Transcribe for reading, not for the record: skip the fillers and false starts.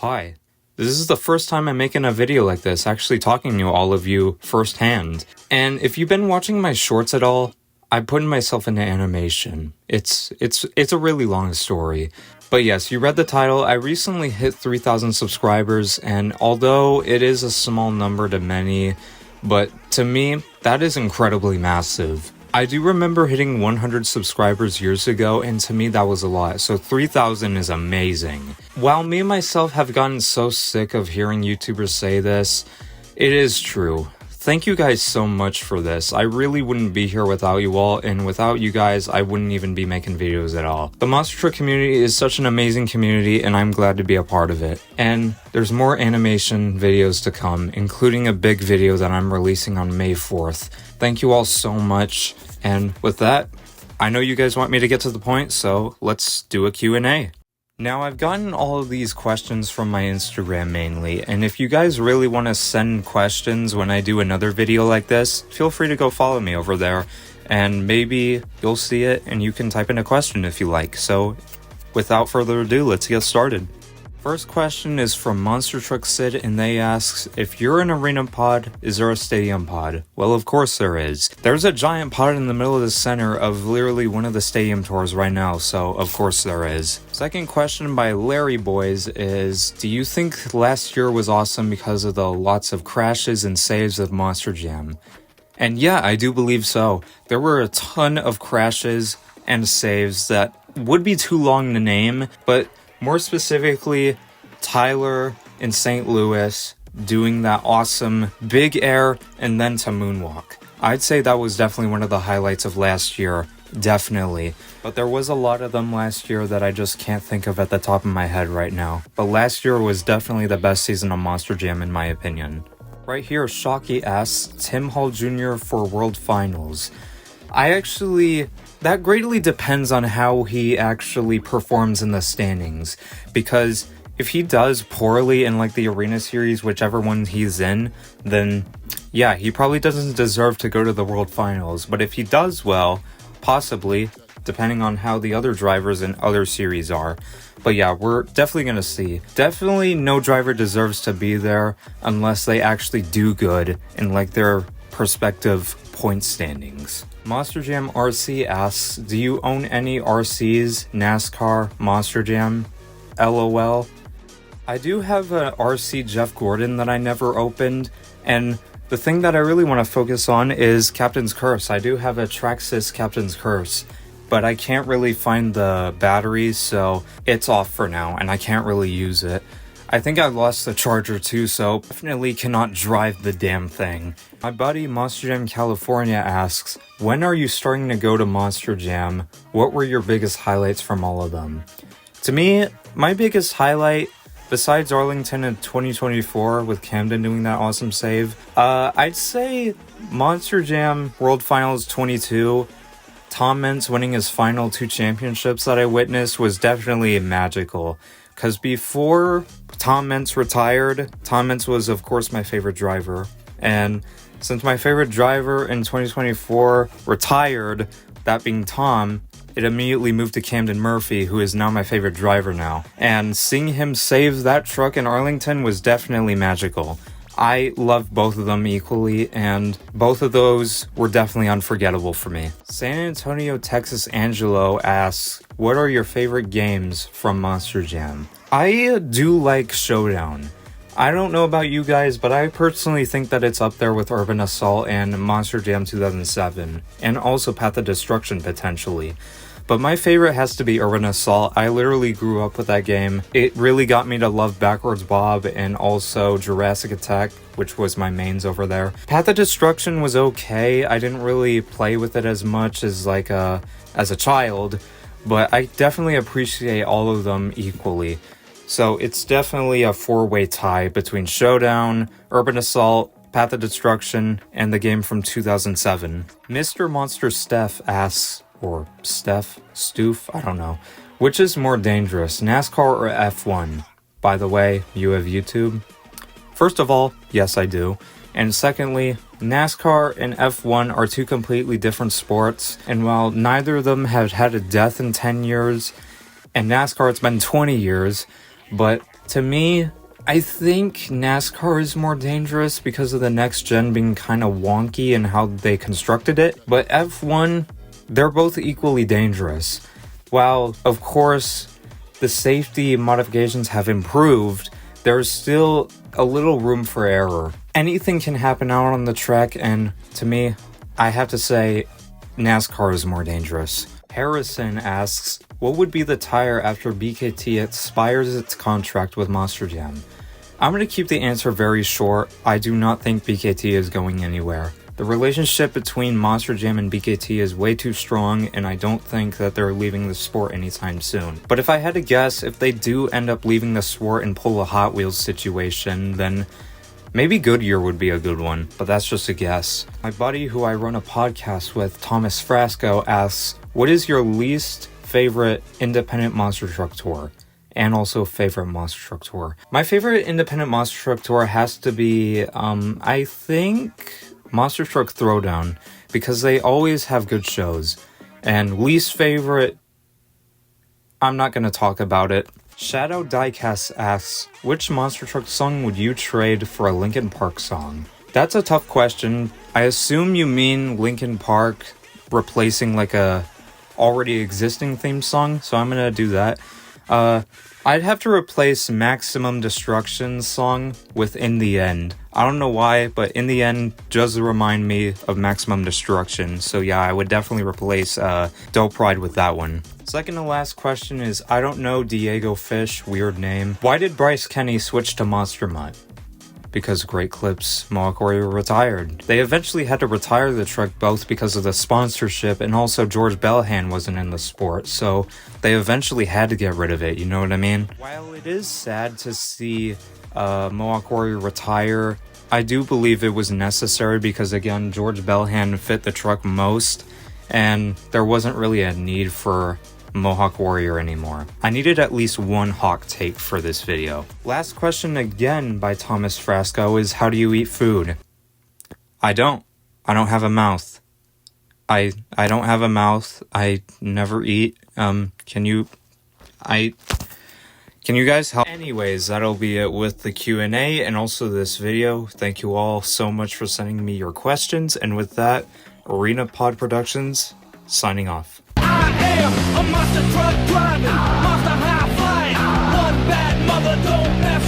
Hi. This is the first time I'm making a video like this, actually talking to all of you firsthand. And if you've been watching my shorts at all, I'm putting myself into animation. It's a really long story. But yes, you read the title. I recently hit 3,000 subscribers, and although it is a small number to many, but to me, that is incredibly massive. I do remember hitting 100 subscribers years ago, and to me that was a lot, so 3,000 is amazing. While me and myself have gotten so sick of hearing YouTubers say this, it is true. Thank you guys so much for this. I really wouldn't be here without you all, and without you guys, I wouldn't even be making videos at all. The Monster Truck community is such an amazing community, and I'm glad to be a part of it. And there's more animation videos to come, including a big video that I'm releasing on May 4th. Thank you all so much, and with that, I know you guys want me to get to the point, so let's do a Q&A. Now, I've gotten all of these questions from my Instagram mainly, and if you guys really want to send questions when I do another video like this, feel free to go follow me over there, and maybe you'll see it and you can type in a question if you like. So, without further ado, let's get started. First question is from Monster Truck Sid, and they ask, if you're an arena pod, is there a stadium pod? Well, of course there is. There's a giant pod in the middle of the center of literally one of the stadium tours right now, so of course there is. Second question by Larry Boys is, do you think last year was awesome because of the lots of crashes and saves of Monster Jam? And yeah, I do believe so. There were a ton of crashes and saves that would be too long to name, but more specifically, Tyler in St. Louis doing that awesome big air and then to moonwalk. I'd say that was definitely one of the highlights of last year, definitely. But there was a lot of them last year that I just can't think of at the top of my head right now. But last year was definitely the best season of Monster Jam in my opinion. Right here, Shocky asks, Tim Hall Jr. for World Finals. That greatly depends on how he actually performs in the standings, because if he does poorly in like the arena series, whichever one he's in, then yeah, he probably doesn't deserve to go to the World Finals. But if he does well, possibly, depending on how the other drivers in other series are. But yeah, we're definitely gonna see. Definitely no driver deserves to be there unless they actually do good in like their perspective point standings. Monster Jam RC asks, do you own any RCs, NASCAR, Monster Jam? LOL. I do have an RC Jeff Gordon that I never opened, and the thing that I really want to focus on is Captain's Curse. I do have a Traxxas Captain's Curse, but I can't really find the batteries, so it's off for now, and I can't really use it. I think I lost the charger too, so definitely cannot drive the damn thing. My buddy Monster Jam California asks, when are you starting to go to Monster Jam? What were your biggest highlights from all of them? To me, my biggest highlight, besides Arlington in 2024 with Camden doing that awesome save, I'd say Monster Jam World Finals 22. Tom Meents winning his final 2 championships that I witnessed was definitely magical. Because before Tom Meents retired, Tom Meents was of course my favorite driver. And since my favorite driver in 2024 retired, that being Tom, it immediately moved to Camden Murphy, who is now my favorite driver now. And seeing him save that truck in Arlington was definitely magical. I love both of them equally, and both of those were definitely unforgettable for me. San Antonio, Texas Angelo asks, what are your favorite games from Monster Jam? I do like Showdown. I don't know about you guys, but I personally think that it's up there with Urban Assault and Monster Jam 2007, and also Path of Destruction potentially. But my favorite has to be Urban Assault. I literally grew up with that game. It really got me to love Backwards Bob and also Jurassic Attack, which was my mains over there. Path of Destruction was okay. I didn't really play with it as much as as a child, but I definitely appreciate all of them equally. So it's definitely a 4-way tie between Showdown, Urban Assault, Path of Destruction, and the game from 2007. Mr. Monster Steph asks, or Stoof, I don't know, which is more dangerous, NASCAR or F1? By the way, you have YouTube? First of all, yes I do. And secondly, NASCAR and F1 are 2 completely different sports, and while neither of them have had a death in 10 years, and NASCAR it's been 20 years, but To me, I think NASCAR is more dangerous because of the next gen being kind of wonky and how they constructed it. But F1, they're both equally dangerous. While, of course, the safety modifications have improved, there's still a little room for error. Anything can happen out on the track, and to me, I have to say, NASCAR is more dangerous. Harrison asks, what would be the tire after BKT expires its contract with Monster Jam? I'm going to keep the answer very short. I do not think BKT is going anywhere. The relationship between Monster Jam and BKT is way too strong, and I don't think that they're leaving the sport anytime soon. But if I had to guess, if they do end up leaving the sport and pull a Hot Wheels situation, then maybe Goodyear would be a good one, but that's just a guess. My buddy who I run a podcast with, Thomas Frasco, asks, what is your least favorite independent monster truck tour? And also favorite monster truck tour. My favorite independent monster truck tour has to be, I think, Monster Truck Throwdown, because they always have good shows. And least favorite, I'm not going to talk about it. Shadow Diecast asks, which monster truck song would you trade for a Linkin Park song? That's a tough question. I assume you mean Linkin Park replacing like a already existing theme song, so I'm gonna do that. I'd have to replace Maximum Destruction's song with In the End. I don't know why, but In the End does remind me of Maximum Destruction. So yeah, I would definitely replace Dope Ride with that one. Second to last question is, I don't know Diego Fish, weird name. Why did Bryce Kenny switch to Monster Mutt? Because Great Clips Mohawk Warrior retired. They eventually had to retire the truck both because of the sponsorship and also George Belhan wasn't in the sport, so they eventually had to get rid of it, you know what I mean? While it is sad to see Mohawk Warrior retire, I do believe it was necessary because again, George Belhan fit the truck most and there wasn't really a need for Mohawk Warrior anymore. I needed at least one hawk take for this video. Last question again by Thomas Frasco is, how do you eat food? I don't have a mouth. I don't have a mouth. I never eat. Can you guys help? Anyways, that'll be it with the Q&A and also this video. Thank you all so much for sending me your questions, and with that, Arena Pod Productions signing off. I am a monster truck driving, monster high flying, one bad mother don't mess